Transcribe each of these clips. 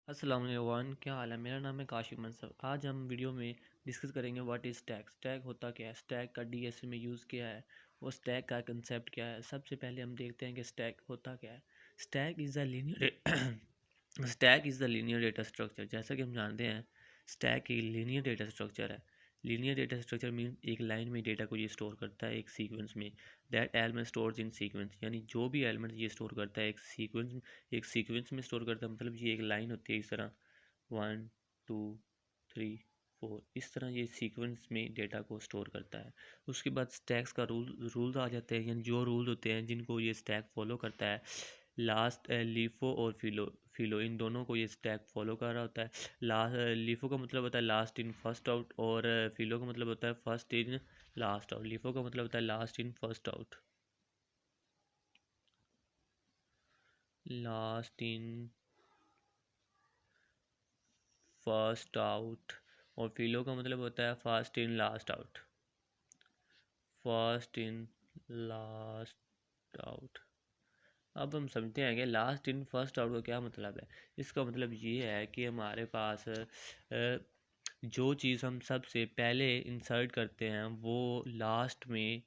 अस्सलाम वालेकुम, क्या हाल है। मेरा नाम है काशिफ मंसूर। आज हम वीडियो में डिस्कस करेंगे व्हाट इज़ स्टैक। स्टैक होता क्या है, स्टैक का डीएसए में यूज़ क्या है, वो स्टैक का कंसेप्ट क्या है। सबसे पहले हम देखते हैं कि स्टैक होता क्या है। Stack is a linear stack is the linear data structure. जैसा कि हम जानते हैं स्टैक एक लीनियर डेटा स्ट्रक्चर है। लीनियर डेटा स्ट्रक्चर मीन एक लाइन में डेटा को ये स्टोर करता है एक सीक्वेंस में। That element stores in sequence, यानी जो भी एलिमेंट ये स्टोर करता है एक सीक्वेंस में स्टोर करता है। मतलब ये एक लाइन होती है इस तरह 1 2 3 4, इस तरह ये सीक्वेंस में डेटा को स्टोर करता है। उसके बाद स्टैक्स का रूल्स आ जाते हैं, यानी जो रूल होते हैं जिनको ये स्टैक फॉलो करता है। लास्ट लीफो और फिलो फिलो इन दोनों को ये स्टैक फॉलो कर रहा होता है। लीफो का मतलब होता है लास्ट इन फर्स्ट आउट, और फिलो का मतलब होता है first in last out. LIFO का मतलब होता है last in first out, last in first out. और फिलो का मतलब होता है first in last out, first in last out. अब हम समझते हैं कि लास्ट इन फर्स्ट आउट का क्या मतलब है। इसका मतलब ये है कि हमारे पास जो चीज़ हम सबसे पहले इंसर्ट करते हैं वो लास्ट में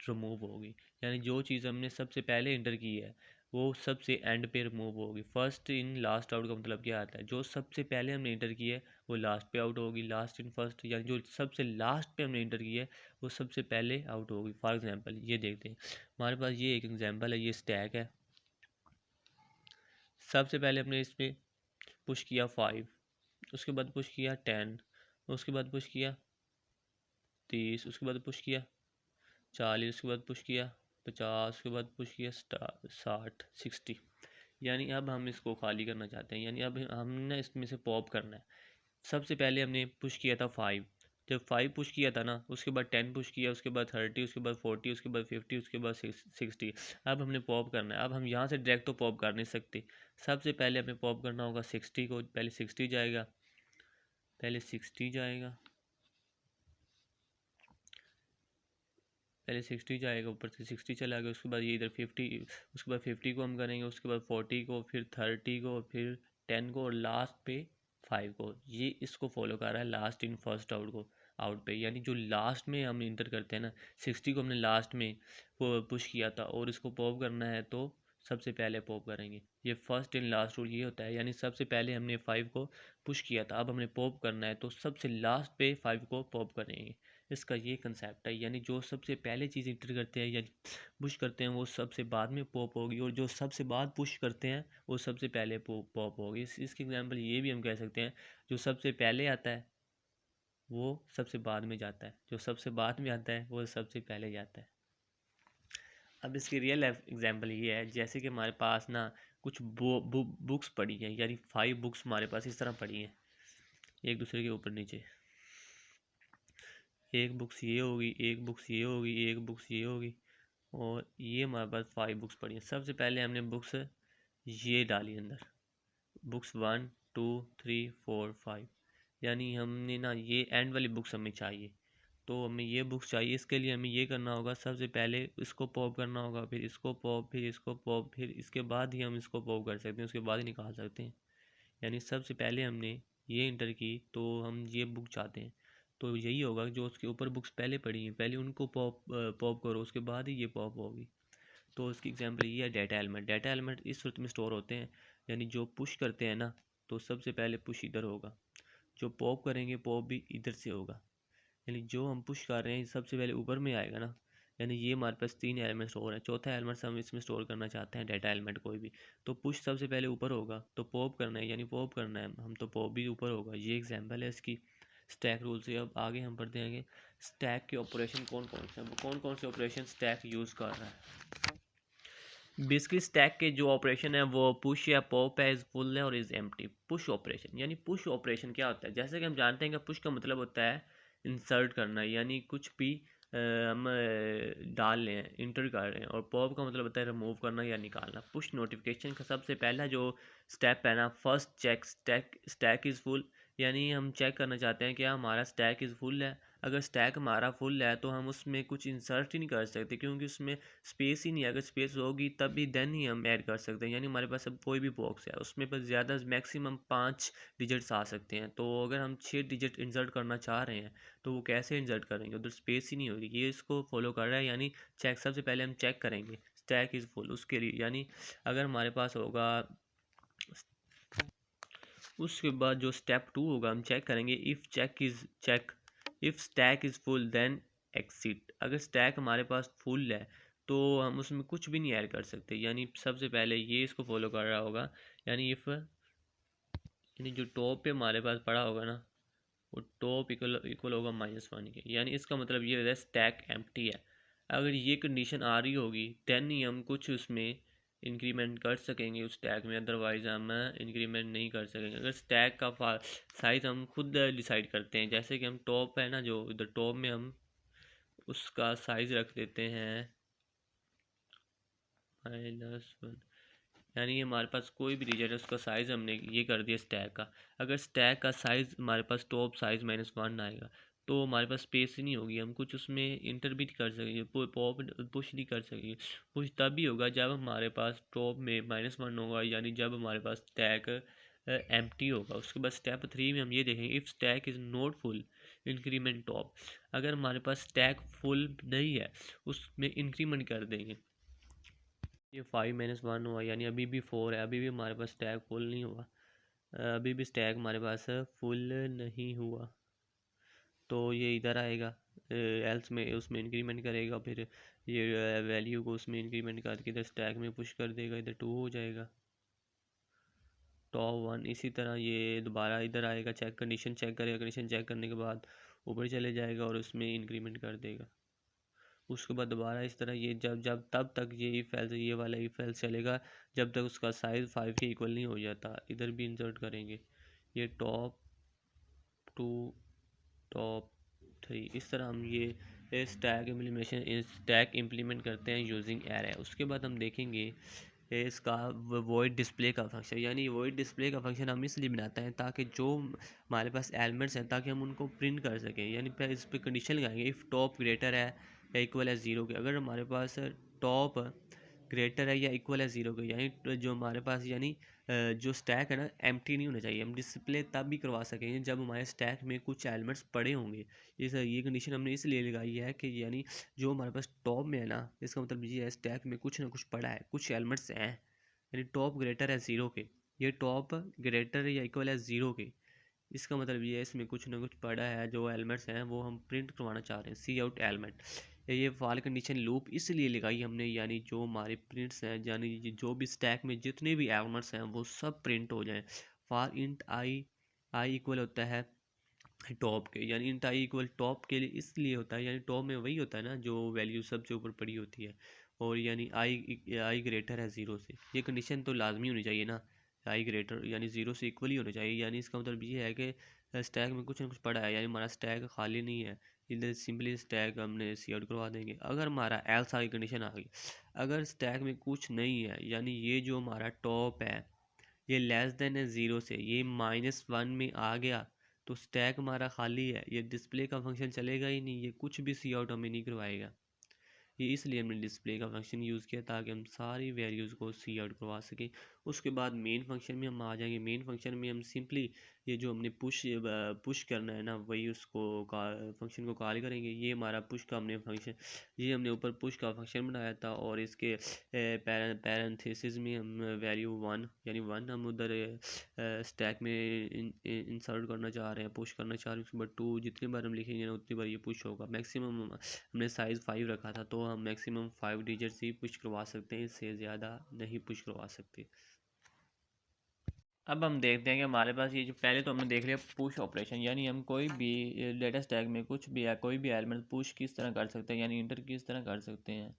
रिमूव होगी। यानी जो चीज़ हमने सबसे पहले इंटर की है वो सबसे एंड पे रिमूव होगी। फर्स्ट इन लास्ट आउट का मतलब क्या आता है, जो सबसे पहले हमने इंटर की है वो लास्ट पे आउट होगी। लास्ट इन फर्स्ट, यानी जो सबसे लास्ट पे हमने इंटर की है वो सबसे पहले आउट होगी। फॉर एग्जांपल ये देखते हैं, हमारे पास ये एक एग्जांपल है, ये स्टैक है। सबसे पहले हमने इसमें पुश किया 5, उसके बाद पुश किया 10, उसके बाद पुश किया 30, उसके बाद पुश किया 40, उसके बाद पुश किया 50, उसके बाद पुश किया 60। यानी अब हम इसको खाली करना चाहते हैं, यानी अब हमने इसमें से पॉप करना है। सबसे पहले हमने पुश किया था 5, जब 5 पुश किया था ना उसके बाद 10 पुश किया, उसके बाद 30, उसके बाद 40, उसके बाद 50, उसके बाद 60। अब हमने पॉप करना है। अब हम यहाँ से डायरेक्ट तो पॉप कर नहीं सकते। सबसे पहले हमें पॉप करना होगा 60 को। पहले 60 जाएगा, पहले 60 जाएगा, पहले 60 जाएगा, ऊपर से 60 चला गया। उसके बाद ये इधर 50, उसके बाद 50 को हम करेंगे, उसके बाद 40 को, फिर 30 को, फिर 10 को, और लास्ट पे 5 को। ये इसको फॉलो कर रहा है लास्ट इन फर्स्ट आउट को, आउट पे। यानी जो लास्ट में हम इंटर करते हैं ना, 60 को हमने लास्ट में पुश किया था और इसको पॉप करना है तो सबसे पहले पॉप करेंगे। ये फर्स्ट इन लास्ट रूल ये होता है, यानी सबसे पहले हमने 5 को पुश किया था, अब हमने पॉप करना है तो सबसे लास्ट पे 5 को पॉप करेंगे। इसका ये कंसेप्ट है, यानी जो सबसे पहले चीज़ इंटर करते हैं या पुश करते हैं वो सबसे बाद में पॉप होगी, और जो सबसे बाद पुश करते हैं वो सबसे पहले पॉप होगी। इसकी एग्जांपल ये भी हम कह सकते हैं, जो सबसे पहले आता है वो सबसे बाद में जाता है, जो सबसे बाद में आता है वो सबसे पहले जाता है। अब इसकी रियल एग्जांपल ये है, जैसे कि हमारे पास ना कुछ बुक्स पड़ी हैं, यानी 5 बुक्स हमारे पास इस तरह पड़ी हैं एक दूसरे के ऊपर नीचे। एक बुक्स ये होगी, एक बुक्स ये होगी, एक बुक्स ये होगी, और ये हमारे पास 5 बुक्स पड़ी हैं। सबसे पहले हमने बुक्स ये डाली अंदर, बुक्स 1 2 3 4 5। यानी हमने ना ये एंड वाली बुक्स हमें चाहिए, तो हमें ये बुक्स चाहिए। इसके लिए हमें ये करना होगा, सबसे पहले इसको पॉप करना होगा, फिर इसको पॉप, फिर इसको पॉप, फिर इसके बाद ही हम इसको पॉप कर सकते हैं, उसके बाद ही निकाल सकते हैं। यानी सबसे पहले हमने ये इंटर की तो हम ये बुक चाहते हैं, तो यही होगा जो उसके ऊपर बुक्स पहले पड़ी हैं पहले उनको पॉप करो, उसके बाद ही ये पॉप होगी। तो उसकी एग्जांपल ये है डाटा एलिमेंट। डाटा एलिमेंट इस सूरत में स्टोर होते हैं, यानी जो पुश करते हैं ना तो सबसे पहले पुश इधर होगा, जो पॉप करेंगे पॉप भी इधर से होगा। यानी जो हम पुश कर रहे हैं सबसे पहले ऊपर में आएगा ना। यानी ये हमारे पास 3 एलिमेंट स्टोर है, चौथा एलिमेंट हम इसमें स्टोर करना चाहते हैं डाटा एलिमेंट कोई भी, तो पुश सबसे पहले ऊपर होगा, तो पॉप करना है, यानी पॉप करना है हम तो पॉप भी ऊपर होगा। ये एग्जांपल है इसकी स्टैक रूल से। अब आगे हम पढ़ते हैं कि स्टैक के ऑपरेशन कौन कौन से हैं, कौन कौन से ऑपरेशन स्टैक यूज़ कर रहा है। बेसिकली स्टैक के जो ऑपरेशन है वो पुश या पॉप है, इज़ फुल है और इज़ एम्प्टी। पुश ऑपरेशन, यानी पुश ऑपरेशन क्या होता है, जैसे कि हम जानते हैं कि पुश का मतलब होता है इंसर्ट करना, यानी कुछ भी हम डाल रहे हैं, इंटर कर रहे हैं। और पॉप का मतलब होता है रिमूव करना या निकालना। पुश नोटिफिकेशन का सबसे पहला जो स्टेप है ना, first check stack is full, यानी हम चेक करना चाहते हैं कि हमारा स्टैक इज़ फुल है। अगर स्टैक हमारा फुल है तो हम उसमें कुछ इंसर्ट ही नहीं कर सकते, क्योंकि उसमें स्पेस ही नहीं है। अगर स्पेस होगी तब भी देन ही हम ऐड कर सकते हैं। यानी हमारे पास अब कोई भी बॉक्स है उसमें बस ज़्यादा मैक्सिमम 5 डिजिट्स आ सकते हैं। तो अगर हम 6 डिजिट इंसर्ट करना चाह रहे हैं तो वो कैसे इंसर्ट करेंगे, उधर स्पेस ही नहीं होगी। ये इसको फॉलो कर रहा है। यानी चेक, सबसे पहले हम चेक करेंगे स्टैक इज़ फुल, उसके लिए यानी अगर हमारे पास होगा, उसके बाद जो स्टेप 2 होगा हम चेक करेंगे if stack is full then exit. अगर स्टैक हमारे पास फुल है तो हम उसमें कुछ भी नहीं ऐड कर सकते। यानी सबसे पहले ये इसको फॉलो कर रहा होगा। यानी यानी जो टॉप पे हमारे पास पड़ा होगा ना, वो टॉप इक्वल होगा -1 के। यानी इसका मतलब ये है स्टैक एम्प्टी है। अगर ये कंडीशन आ रही होगी देन ही हम कुछ उसमें इंक्रीमेंट कर सकेंगे उस स्टैक में, अदरवाइज़ हम इंक्रीमेंट नहीं कर सकेंगे। अगर स्टैक का साइज़ हम खुद डिसाइड करते हैं, जैसे कि हम टॉप है ना, जो इधर टॉप में हम उसका साइज़ रख देते हैं -1, यानी हमारे पास कोई भी डिजिट है उसका साइज़ हमने ये कर दिया स्टैक का। अगर स्टैक का साइज़ हमारे पास टॉप साइज़ -1 आएगा तो हमारे पास स्पेस ही नहीं होगी, हम कुछ उसमें इंटर भी नहीं कर सकेंगे, पॉप पुश नहीं कर सकेंगे। पुश तब भी होगा जब हमारे पास टॉप में -1 होगा, यानी जब हमारे पास स्टैक एम्प्टी होगा। उसके बाद स्टेप 3 में हम ये देखेंगे if stack is not full increment top. अगर हमारे पास स्टैक फुल नहीं है उसमें इंक्रीमेंट कर देंगे। ये 5 - 1 हुआ, यानी अभी भी 4 है, अभी भी हमारे पास स्टैक फुल नहीं हुआ। अभी भी स्टैक हमारे पास फुल नहीं हुआ तो ये इधर आएगा, एल्स में उसमें इंक्रीमेंट करेगा, फिर ये वैल्यू को उसमें इंक्रीमेंट करके इधर स्टैक में पुश कर देगा, इधर 2 हो जाएगा, टॉप 1। इसी तरह ये दोबारा इधर आएगा, चेक कंडीशन चेक करेगा, कंडीशन चेक करने के बाद ऊपर चले जाएगा और उसमें इंक्रीमेंट कर देगा। उसके बाद दोबारा इस तरह ये जब जब तब तक ये इफ एल्स, ये वाला इफ एल्स चलेगा जब तक उसका साइज़ 5 के इक्वल नहीं हो जाता। इधर भी इंसर्ट करेंगे ये टॉप 2 टॉप 3। इस तरह हम ये स्टैक इम्प्लीमेंट करते हैं यूजिंग एरे। उसके बाद हम देखेंगे इसका वॉइड डिस्प्ले का फंक्शन। यानी वॉइड डिस्प्ले का फंक्शन हम इसलिए बनाते हैं ताकि जो हमारे पास एलिमेंट्स हैं ताकि हम उनको प्रिंट कर सकें। यानी पहले इस पर कंडीशन लगाएंगे इफ़ टॉप ग्रेटर है या इक्वल है 0 के। अगर हमारे पास टॉप ग्रेटर है या इक्वल है 0 के, यानी जो हमारे पास, यानी जो स्टैक है ना एम्प्टी नहीं होना चाहिए। हम डिस्प्ले तब भी करवा सकेंगे जब हमारे स्टैक में कुछ एलिमेंट्स पड़े होंगे। ये कंडीशन हमने इसलिए लगाई है कि यानी जो हमारे पास टॉप में है ना, इसका मतलब ये है स्टैक में कुछ ना कुछ पड़ा है, कुछ एलिमेंट्स हैं। यानी टॉप ग्रेटर है 0 के, ये टॉप ग्रेटर या इक्वल है 0 के, इसका मतलब ये है इसमें कुछ ना कुछ पड़ा है, जो एलिमेंट्स हैं वो हम प्रिंट करवाना चाह रहे हैं, सी आउट एलिमेंट। ये वाल कंडीशन लूप इसलिए लगाई हमने, यानी जो हमारे प्रिंट्स हैं, यानी जो भी स्टैक में जितने भी एलिमेंट्स हैं वो सब प्रिंट हो जाएं। फॉर इंट आई इक्वल होता है टॉप के, यानी इंट आई इक्वल टॉप के लिए इसलिए होता है, यानी टॉप में वही होता है ना जो वैल्यू सबसे ऊपर पड़ी होती है। और यानी आई ग्रेटर है 0 से, ये कंडीशन तो लाजमी होनी चाहिए ना, आई ग्रेटर यानी 0 से इक्वल ही होना चाहिए। यानी इसका मतलब ये है कि स्टैक में कुछ ना कुछ पड़ा है, यानी हमारा स्टैक खाली नहीं है, इधर सिंपली स्टैक हमने सी आउट करवा देंगे। अगर हमारा एल्स आगे कंडीशन आ गई, अगर स्टैक में कुछ नहीं है, यानी ये जो हमारा टॉप है ये लेस देन है 0 से, ये -1 में आ गया तो स्टैक हमारा खाली है, ये डिस्प्ले का फंक्शन चलेगा ही नहीं, ये कुछ भी सी आउट हमें नहीं करवाएगा। ये इसलिए हमने डिस्प्ले का फंक्शन यूज़ किया ताकि हम सारी वैल्यूज़ को सी आउट करवा सकें। उसके बाद मेन फंक्शन में हम आ जाएंगे। मेन फंक्शन में हम सिंपली ये जो हमने पुश करना है ना, वही उसको फंक्शन को कॉल करेंगे। ये हमारा पुश का हमने फंक्शन, ये हमने ऊपर पुश का फंक्शन बनाया था और इसके पैरेंथेसिस में हम वैल्यू 1 यानी 1 हम उधर स्टैक में इंसर्ट करना चाह रहे हैं, पुश करना चाह रहे हैं। उसके बाद 2 जितनी बार हम लिखेंगे ना उतनी बार ये पुश होगा। मैक्सिमम हमने साइज़ 5 रखा था तो हम मैक्सिमम 5 डिजिट्स ही पुश करवा सकते हैं, इससे ज़्यादा नहीं पुश करवा सकते। अब हम देखते हैं कि हमारे पास ये जो पहले तो हमने देख लिया पुश ऑपरेशन, यानी हम कोई भी डेटा स्टैक में कुछ भी या कोई भी एलिमेंट पुश किस तरह कर सकते हैं, यानी इंटर किस तरह कर सकते हैं।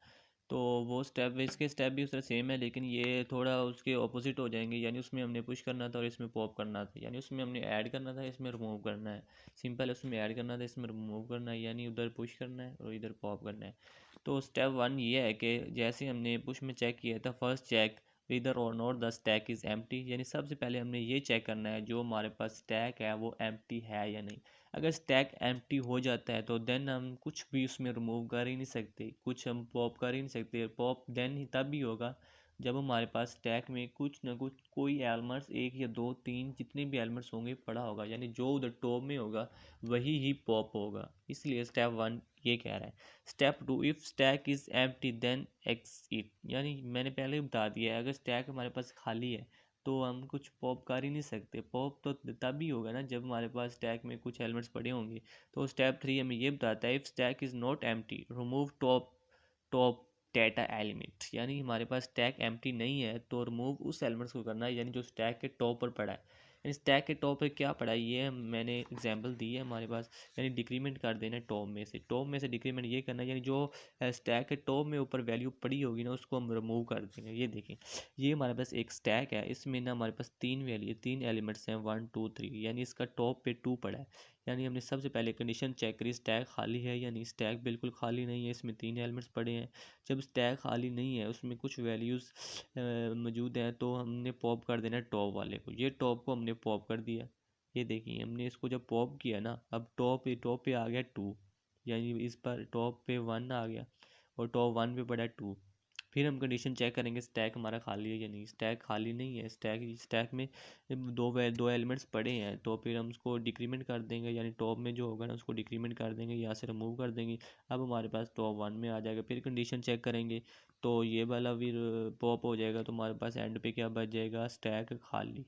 तो वो स्टेप, इसके स्टेप भी उस तरह सेम है, लेकिन ये थोड़ा उसके ऑपोजिट हो जाएंगे। यानी उसमें हमने पुश करना था और इसमें पॉप करना था, यानी उसमें हमने ऐड करना था, इसमें रिमूव करना है। सिंपल है, उसमें ऐड करना था, इसमें रिमूव करना है, यानी उधर पुश करना है और इधर पॉप करना है। तो स्टेप 1 ये है कि जैसे हमने पुश में चेक किया था, फर्स्ट चेक इधर और not the stack is empty, यानी सबसे पहले हमने ये चेक करना है जो हमारे पास स्टैक है वो एम्प्टी है या नहीं। अगर स्टैक एम्प्टी हो जाता है तो देन हम कुछ भी उसमें रिमूव कर ही नहीं सकते, कुछ हम पॉप कर ही नहीं सकते। पॉप देन ही तब ही होगा जब हमारे पास स्टैक में कुछ ना कुछ कोई एलिमेंट्स, एक या दो तीन जितने भी एलिमेंट्स होंगे पड़ा होगा, यानी जो उधर टॉप में होगा वही ही पॉप होगा। इसलिए स्टेप 1 ये कह रहा है। Step 2, if stack is empty then exit, यानी मैंने पहले ही बता दिया है, अगर स्टैक हमारे पास खाली है तो हम कुछ पॉप कर ही नहीं सकते। पॉप तो तब ही होगा ना जब हमारे पास स्टैक में कुछ एलिमेंट्स पड़े होंगे। तो स्टेप 3 हमें ये बताता है, if stack is not empty remove top top data element, यानी हमारे पास स्टैक एम्प्टी नहीं है तो रिमूव उस एलिमेंट्स को करना है, यानी जो स्टैक के टॉप पर पड़ा है। यानी स्टैक के टॉप पर क्या पड़ा है ये मैंने एग्जांपल दी है हमारे पास, यानी डिक्रीमेंट कर देना है टॉप में से डिक्रीमेंट ये करना है, यानी जो स्टैक के टॉप में ऊपर वैल्यू पड़ी होगी ना उसको हम रिमूव कर देंगे। ये देखें, ये हमारे पास एक स्टैक है, इसमें ना हमारे पास तीन एलिमेंट्स हैं 1 2 3, यानी इसका टॉप पे 2 पड़ा है। यानी हमने सबसे पहले कंडीशन चेक करी स्टैक खाली है या नहीं। स्टैक बिल्कुल खाली नहीं है, इसमें 3 एलिमेंट्स पड़े हैं। जब स्टैक खाली नहीं है उसमें कुछ वैल्यूज़ मौजूद हैं तो हमने पॉप कर देना टॉप वाले को। ये टॉप को हमने पॉप कर दिया। ये देखिए हमने इसको जब पॉप किया ना, अब टॉप पे आ गया 2, यानी इस पर टॉप पे 1 आ गया और टॉप 1 पे पड़ा 2। फिर हम कंडीशन चेक करेंगे स्टैक हमारा खाली है या नहीं। स्टैक खाली नहीं है, स्टैक में दो एलिमेंट्स पड़े हैं, तो फिर हम उसको डिक्रीमेंट कर देंगे, यानी टॉप में जो होगा ना उसको डिक्रीमेंट कर देंगे, यहाँ से रिमूव कर देंगे। अब हमारे पास टॉप 1 में आ जाएगा। फिर कंडीशन चेक करेंगे तो ये वाला फिर पॉप हो जाएगा, तो हमारे पास एंड पे क्या बच जाएगा, स्टैक खाली।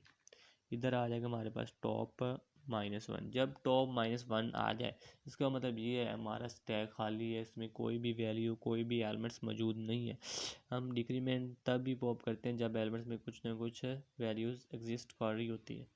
इधर आ जाएगा हमारे पास टॉप -1। जब टॉप -1 आ जाए इसका मतलब ये है हमारा स्टैक खाली है, इसमें कोई भी वैल्यू कोई भी एलिमेंट्स मौजूद नहीं है। हम डिक्रीमेंट तब भी पॉप करते हैं जब एलिमेंट्स में कुछ ना कुछ वैल्यूज़ एग्जिस्ट कर रही होती है।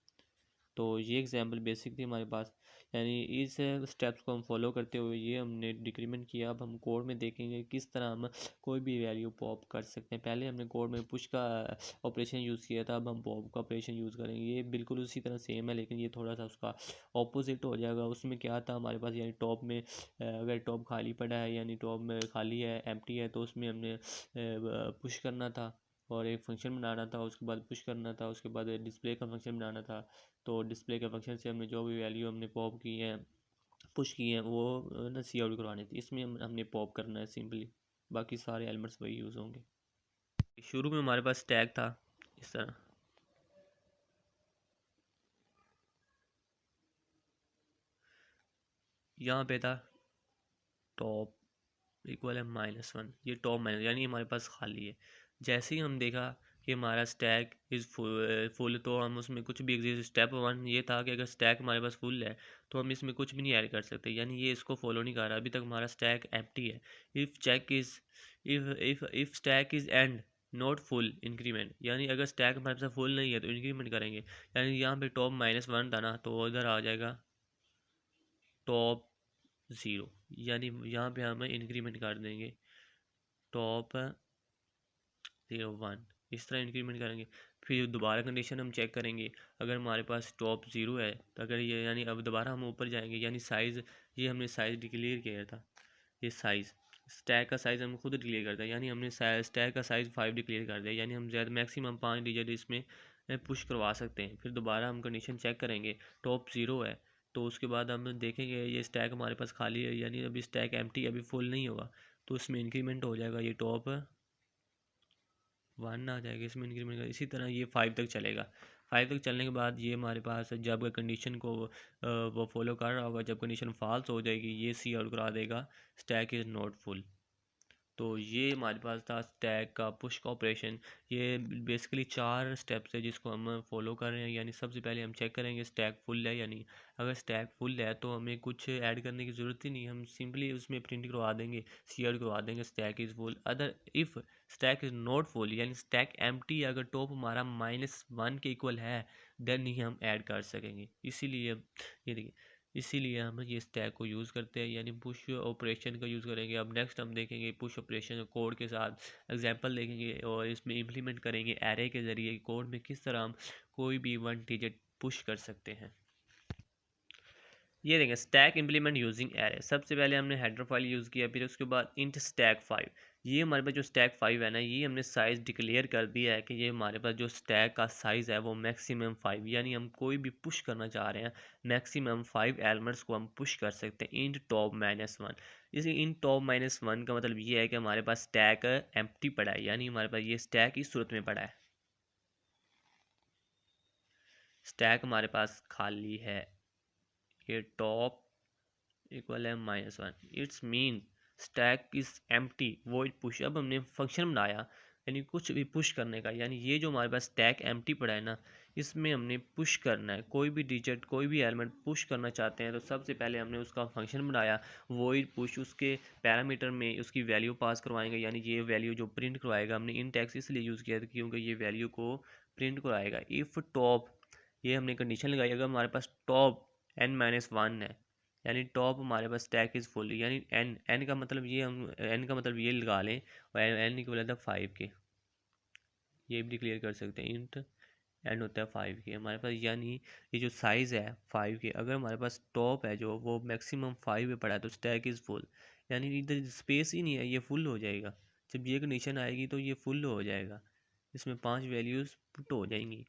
तो ये एग्जांपल बेसिक थी हमारे पास, यानी इस स्टेप्स को हम फॉलो करते हुए ये हमने डिक्रीमेंट किया। अब हम कोड में देखेंगे किस तरह हम कोई भी वैल्यू पॉप कर सकते हैं। पहले हमने कोड में पुश का ऑपरेशन यूज़ किया था, अब हम पॉप का ऑपरेशन यूज़ करेंगे। ये बिल्कुल उसी तरह सेम है लेकिन ये थोड़ा सा उसका ऑपोजिट हो जाएगा। उसमें क्या था हमारे पास, यानी टॉप में अगर टॉप खाली पड़ा है यानी टॉप में खाली है एम्प्टी है तो उसमें हमने पुश करना था और एक फंक्शन बनाना था, उसके बाद पुश करना था, उसके बाद डिस्प्ले का फंक्शन बनाना था। तो डिस्प्ले के फंक्शन से हमने जो भी वैल्यू हमने पॉप की है पुश की है वो ना सी आउट करवानी थी, इसमें हमने पॉप करना है सिंपली। बाकी सारे एलिमेंट्स वही यूज़ होंगे। शुरू में हमारे पास टैग था इस तरह, यहाँ पे था टॉप इक्वल है -1, ये टॉप माइनस यानी हमारे पास खाली है। जैसे ही हम देखा कि हमारा स्टैक इज़ फुल तो हम उसमें कुछ भी एग्जिस्ट। स्टेप 1 ये था कि अगर स्टैक हमारे पास फुल है तो हम इसमें कुछ भी नहीं ऐड कर सकते, यानी ये इसको फॉलो नहीं कर रहा। अभी तक हमारा स्टैक एम्प्टी है। If stack is and not full increment, यानी अगर स्टैक हमारे पास फुल नहीं है तो इंक्रीमेंट करेंगे। यानी यहाँ पे टॉप -1 था ना तो उधर आ जाएगा टॉप 0, यानी यहाँ पे हमें इंक्रीमेंट कर देंगे टॉप 0 1, इस तरह इंक्रीमेंट करेंगे। फिर दोबारा कंडीशन हम चेक करेंगे, अगर हमारे पास टॉप 0 है तो अगर ये यानी अब दोबारा हम ऊपर जाएंगे, यानी साइज़ ये हमने साइज़ डिक्लेयर किया था। ये साइज़ स्टैक का साइज़ हम खुद डिक्लेयर करते हैं, यानी हमने स्टैक का साइज़ 5 डिक्लेयर कर दिया, यानी हम ज़्यादा मैक्सिमम 5 डिजिट इसमें पुश करवा सकते हैं। फिर दोबारा हम कंडीशन चेक करेंगे टॉप 0 है तो उसके बाद हम देखेंगे ये स्टैक हमारे पास खाली है, यानी अभी स्टैक एम्प्टी अभी फुल नहीं होगा तो इसमें इंक्रीमेंट हो जाएगा, ये टॉप 1 आ जाएगा, इसमें इंक्रीमेंट कर इसी तरह ये 5 तक चलेगा। 5 तक चलने के बाद ये हमारे पास जब कंडीशन को वो फॉलो कर रहा होगा, जब कंडीशन फॉल्स हो जाएगी ये सी आउट करा देगा स्टैक इज़ नॉट फुल। तो ये हमारे पास था स्टैक का पुश का ऑपरेशन। ये बेसिकली 4 स्टेप्स है जिसको हम फॉलो कर रहे हैं। यानी सबसे पहले हम चेक करेंगे स्टैक फुल है या नहीं। अगर स्टैक फुल है तो हमें कुछ ऐड करने की ज़रूरत ही नहीं, हम सिंपली उसमें प्रिंट करवा देंगे, सी आउट करवा देंगे stack is full. Other if stack is not full यानी स्टैक एम्प्टी, अगर टॉप हमारा -1 के इक्वल है देन ही हम ऐड कर सकेंगे। इसीलिए ये देखिए इसीलिए हम ये स्टैक को यूज़ करते हैं, यानी पुश ऑपरेशन का यूज़ करेंगे। अब नेक्स्ट हम देखेंगे पुश ऑपरेशन कोड के साथ एग्जांपल देखेंगे और इसमें इम्प्लीमेंट करेंगे एरे के ज़रिए कोड में किस तरह हम कोई भी 1 डिजिट पुश कर सकते हैं। ये देखें स्टैक इम्प्लीमेंट यूजिंग एरे। सबसे पहले हमने हेडर फाइल यूज़ किया, फिर उसके बाद इंट स्टैक 5, ये हमारे पास जो स्टैक 5 है ना, ये हमने साइज़ डिक्लेयर कर दिया है कि ये हमारे पास जो स्टैक का साइज़ है वो मैक्सिमम 5, यानी हम कोई भी पुश करना चाह रहे हैं मैक्सिमम 5 एलिमेंट्स को हम पुश कर सकते हैं इन टॉप -1। इसी इन टॉप -1 का मतलब ये है कि हमारे पास स्टैक एम्प्टी पड़ा है, यानी हमारे पास ये स्टैक इस सूरत में पड़ा है, स्टैक हमारे पास खाली है, ये टॉप इक्वल है -1, it's mean stack is empty void push. अब हमने फंक्शन बनाया यानी कुछ भी पुश करने का, यानी ये जो हमारे पास स्टैक एम्प्टी पड़ा है ना, इसमें हमने पुश करना है, कोई भी डिजिट कोई भी एलिमेंट पुश करना चाहते हैं तो सबसे पहले हमने उसका फंक्शन बनाया वॉइड पुश। उसके पैरामीटर में उसकी वैल्यू पास करवाएंगे, यानी ये वैल्यू जो प्रिंट करवाएगा, हमने इन टैक्स इसलिए यूज़ किया था क्योंकि ये वैल्यू को प्रिंट करवाएगा। इफ़ टॉप, ये हमने कंडीशन लगाई, अगर हमारे पास टॉप n-1 है, यानी टॉप हमारे पास स्टैक इज़ फुल, यानी एन का मतलब ये, हम एन का मतलब ये लगा लें और एन इक्वल था 5 के, ये भी डिक्लेयर कर सकते हैं इंट एन होता है 5 के हमारे पास, यानी ये जो साइज़ है 5 के, अगर हमारे पास टॉप है जो वो मैक्सिमम 5 पे पड़ा है तो स्टैक इज़ फुल, यानी इधर स्पेस ही नहीं है, ये फुल हो जाएगा। जब ये कंडीशन आएगी तो ये फुल हो जाएगा, इसमें 5 वैल्यूज़ पुट हो जाएंगी,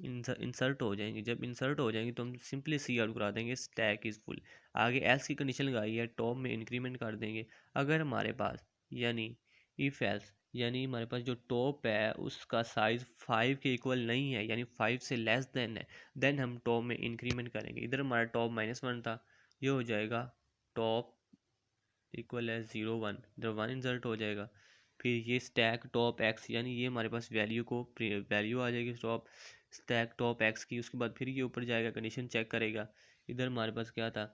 इंसर्ट हो जाएंगी। जब इंसर्ट हो जाएंगी तो हम सिंपली सी आउट करा देंगे स्टैक इज़ फुल। आगे एल्स की कंडीशन लगाई है, टॉप में इंक्रीमेंट कर देंगे। अगर हमारे पास यानी इफ़ एल्स, यानी हमारे पास जो टॉप है उसका साइज़ 5 के इक्वल नहीं है, यानी 5 से लेस देन है, देन हम टॉप में इंक्रीमेंट करेंगे। इधर हमारा टॉप -1 था, ये हो जाएगा टॉप इक्वल है 0 1, इधर 1 इंसर्ट हो जाएगा। फिर ये स्टैक टॉप एक्स, यानी ये हमारे पास वैल्यू को वैल्यू आ जाएगी टॉप स्टैक टॉप एक्स की, उसके बाद फिर ये ऊपर जाएगा कंडीशन चेक करेगा। इधर हमारे पास क्या था,